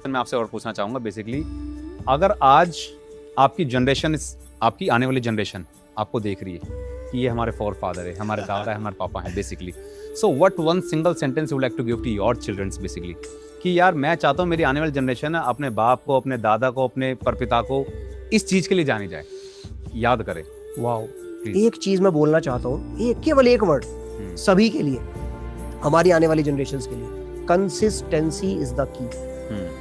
मैं आपसे और पूछना चाहूँगा बेसिकली, अगर आज आपकी जनरेशन, आपकी आने वाली जनरेशन आपको देख रही है कि ये हमारे फोर फादर है, हमारे दादा है, हमारे पापा हैं basically, so what one single sentence you would like to give to your childrens basically, कि यार मैं चाहता हूँ मेरी आने वाली जनरेशन अपने बाप को, अपने दादा को, अपने परपिता को इस चीज़ के लिए जानी जाए, याद करे। वाओ, एक चीज मैं बोलना चाहता हूँ, एक केवल एक वर्ड सभी के लिए, हमारी आने वाली जनरेशंस के लिए, consistency is the key.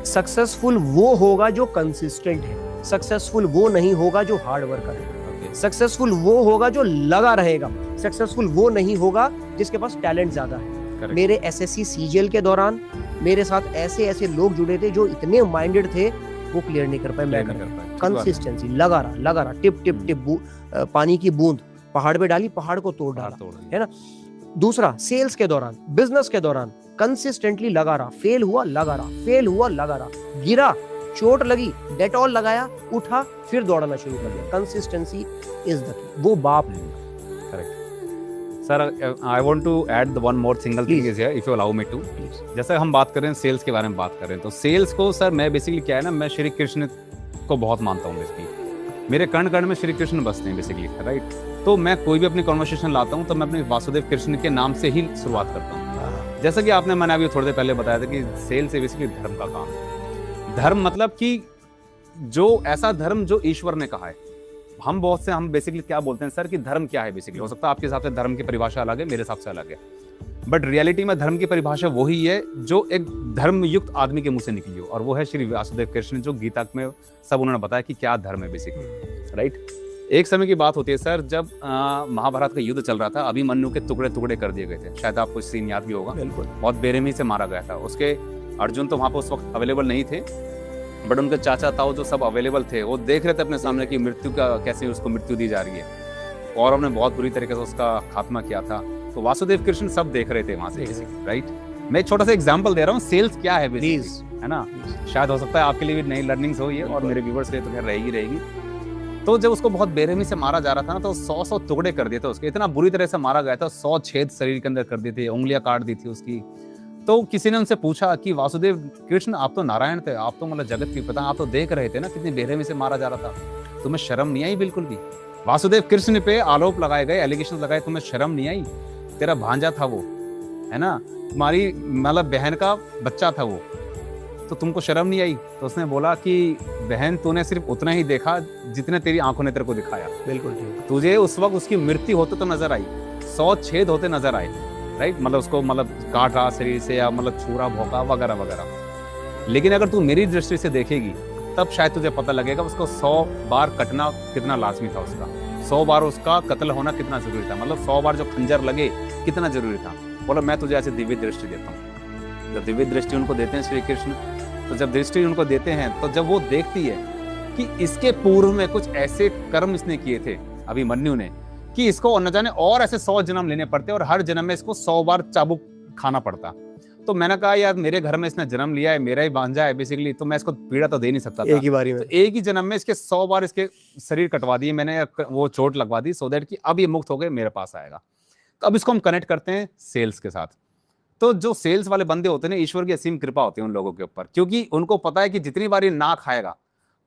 Successful वो होगा जो कंसिस्टेंट है, सक्सेसफुल वो नहीं होगा जो हार्ड वर्कर है, सक्सेसफुल वो होगा जो लगा रहेगा, सक्सेसफुल वो नहीं होगा जिसके पास टैलेंट ज्यादा है। Correct. मेरे एसएससी सीजीएल के दौरान मेरे साथ ऐसे ऐसे लोग जुड़े थे जो इतने माइंडेड थे, वो क्लियर नहीं कर पाए, मैं कर पाया। कंसिस्टेंसी, लगा रहा, टिप टिप टिप पानी की बूंद पहाड़ पे डाली, पहाड़ को तोड़ डाला, है ना। दूसरा, सेल्स के दौरान, बिजनेस के दौरान कंसिस्टेंटली लगा रहा, फेल हुआ लगा रहा, फेल हुआ लगा रहा, गिरा, चोट लगी, डेटॉल लगाया, उठा, फिर दौड़ना शुरू कर दिया। Consistency is the key. वो बाप नहीं। Correct sir, I want to add the one more single thing is here, if you allow me to. जैसे हम बात कर रहे हैं सेल्स के बारे में बात कर रहे हैं, तो सेल्स को सर मैं बेसिकली क्या है ना, मैं श्री कृष्ण को बहुत मानता हूँ बेसिकली, मेरे कर्ण कर्ण में श्री कृष्ण बसते हैं बेसिकली, राइट। तो मैं कोई भी अपनी कॉन्वर्सेशन लाता हूँ तो मैं अपने वासुदेव कृष्ण के नाम से ही शुरुआत करता हूँ। जैसा कि आपने, मैंने अभी थोड़ी देर पहले बताया था कि सेल्स है बेसिकली धर्म का काम है। धर्म मतलब कि जो ऐसा धर्म जो ईश्वर ने कहा है। हम बहुत से, हम बेसिकली क्या बोलते हैं सर कि धर्म क्या है बेसिकली, हो सकता है आपके हिसाब से धर्म की परिभाषा अलग है, मेरे हिसाब से अलग है, बट रियलिटी में धर्म की परिभाषा वही है जो एक धर्मयुक्त आदमी के मुंह से निकली हो, और वो है श्री वासुदेव कृष्ण, जो गीता में सब उन्होंने बताया कि क्या धर्म है बेसिकली, राइट। एक समय की बात होती है सर, जब महाभारत का युद्ध चल रहा था, अभिमन्यु के टुकड़े टुकड़े कर दिए गए थे, शायद आपको सीन याद भी होगा, बिल्कुल, बहुत बेरहमी से मारा गया था। उसके अर्जुन तो वहां पर उस वक्त अवेलेबल नहीं थे, बट उनके चाचा ताऊ जो सब अवेलेबल थे, वो देख रहे थे अपने सामने कि मृत्यु का कैसे उसको मृत्यु दी जा रही है, और उन्होंने बहुत बुरी तरीके से उसका खात्मा किया था। तो वासुदेव कृष्ण सब देख रहे थे वहां से, राइट। मैं एक छोटा सा एग्जांपल दे रहा हूँ, सेल्स क्या है बेसिकली, है ना। शायद हो सकता है आपके लिए भी नई लर्निंग्स हो ये, और मेरे व्यूअर्स के लिए तो खैर रहेगी। तो जब उसको बहुत बेरहमी से मारा जा रहा था ना, तो 100 टुकड़े कर दिए थे उसके, इतना बुरी तरह से मारा गया था, 100 छेद शरीर के अंदर कर दिए थे, उंगलियां काट दी थी उसकी। तो किसी ने उनसे पूछा कि वासुदेव कृष्ण, आप तो नारायण थे, आप तो मतलब जगत के पिता, आप तो देख रहे थे ना कितनी बेरहमी से मारा जा रहा था, तुम्हें शर्म नहीं आई बिल्कुल भी? वासुदेव कृष्ण पे आरोप लगाए गए, एलिगेशन लगाए, तुम्हें शर्म नहीं आई? तेरा भांजा था वो, है ना, तुम्हारी मतलब बहन का बच्चा था वो, तो तुमको शर्म नहीं आई? तो उसने बोला कि बहन, तूने सिर्फ उतना ही देखा जितने तेरी आंखों ने तेरे को दिखाया। बिल्कुल ठीक। तुझे उस वक्त उसकी मृत्यु होते तो नजर आई, 100 छेद होते नजर आए, राइट, मतलब उसको मतलब काट रहा शरीर से, या मतलब छूरा भोंका वगैरह वगैरह। लेकिन अगर तू मेरी दृष्टि से देखेगी तब शायद तुझे पता लगेगा उसको 100 बार कटना कितना लाजमी था, उसका 100 बार उसका कत्ल होना कितना जरूरी था, मतलब 100 बार जो खंजर लगे कितना जरूरी था। बोला मैं तुझे ऐसे दिव्य दृष्टि देता हूँ। जब दिव्य दृष्टि उनको देते हैं श्री कृष्ण, तो जब दृष्टि उनको देते हैं, तो जब वो देखती है कि इसके पूर्व में कुछ ऐसे कर्म इसने किए थे अभिमन्यु ने, कि इसको न जाने और ऐसे 100 जन्म लेने पड़ते, और हर जन्म में इसको 100 बार चाबुक खाना पड़ता। तो मैंने कहा यार, मेरे घर में इसने जन्म लिया है, मेरा ही भांजा है बेसिकली, तो मैं इसको पीड़ा तो दे नहीं सकता था एक ही बारी में। तो एक ही जन्म में इसके 100 बार इसके शरीर कटवा दिए मैंने, वो चोट लगवा दी, सो दैट कि अब ये मुक्त हो गए, मेरे पास आएगा। तो अब इसको हम कनेक्ट करते हैं सेल्स के साथ। तो जो सेल्स वाले बंदे होते हैं ना, ईश्वर की असीम कृपा होती है उन लोगों के ऊपर, क्योंकि उनको पता है कि जितनी बार ये ना खाएगा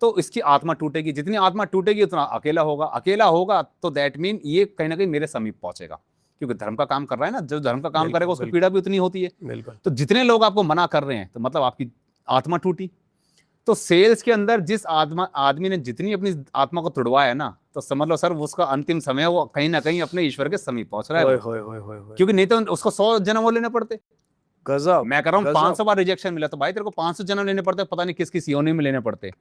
तो इसकी आत्मा टूटेगी, जितनी आत्मा टूटेगी उतना अकेला होगा, तो दैट मीन ये कहीं ना कहीं मेरे समीप पहुंचेगा, क्योंकि धर्म का काम कर रहा है ना, जो धर्म का काम करेगा उसको पीड़ा भी उतनी होती है। बिल्कुल। तो जितने लोग आपको मना कर रहे हैं, तो मतलब आपकी आत्मा टूटी। तो सेल्स के अंदर जिस आदमी ने जितनी अपनी आत्मा को तुड़वाया ना, तो समझ लो सर, उसका अंतिम समय वो कहीं ना कहीं अपने ईश्वर के समीप पहुंच रहा है। क्योंकि नहीं तो उसको 100 जन्म लेने पड़ते। गजब। मैं कह रहा हूँ 500 बार रिजेक्शन मिला, तो भाई तेरे को 500 जन्म लेने पड़ते, पता नहीं किस योनि में लेने पड़ते,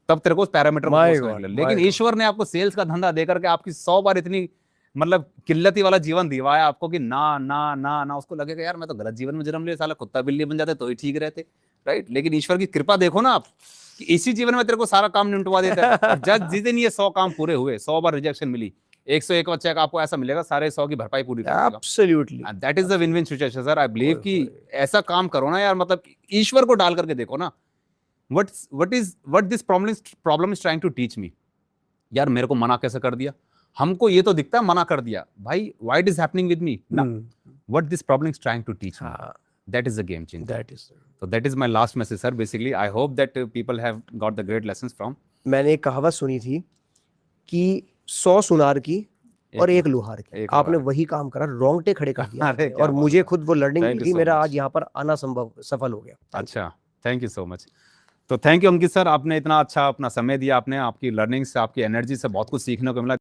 तब तेरे को पैरामीटर। लेकिन ईश्वर ने आपको सेल्स का धंधा देकर के आपकी 100 बार इतनी मतलब किल्लती वाला जीवन दिवाया आपको कि ना ना ना ना, उसको लगेगा यार मैं तो गलत जीवन में जन्म ले, साला कुत्ता बिल्ली बन जाते तो ही ठीक रहते, राइट। लेकिन ईश्वर की कृपा देखो ना आप, कि इसी जीवन में तेरे को सारा काम निपटवा देता है। जज जिस दिन ये 100 काम पूरे हुए, 100 बार रिजेक्शन मिली, 101 बच्चे का आपको ऐसा मिलेगा, सारे 100 की भरपाई पूरी करेगा। Absolutely, that is the win win situation sir. I believe कि ऐसा काम करो ना यार, मतलब ईश्वर को डाल करके देखो ना, what this problem is trying to teach me। यार मेरे को मना कैसे कर दिया, हमको ये तो दिखता है मना कर दिया, भाई why it is happening with me, what this problem is trying to teach me, that is a game changer. That is So that is my last message, sir. Basically, I hope that people have got the great lessons from. मैंने एक कहावत सुनी थी कि 100 सुनार की और एक लोहार की, एक आपने लोहार। वही काम करा, रोंगटे खड़े कर दिया अरे आपने, क्या और बात मुझे है। खुद वो लर्निंग Thank you थी, so मेरा much. आज यहाँ पर आना संभव सफल हो गया। अच्छा, थैंक यू सो मच। तो थैंक यू अंकित सर, आपने इतना अच्छा अपना समय दिया, आपने आपकी लर्निंग से, आपकी एनर्जी से बहुत कुछ सीखने को मिला।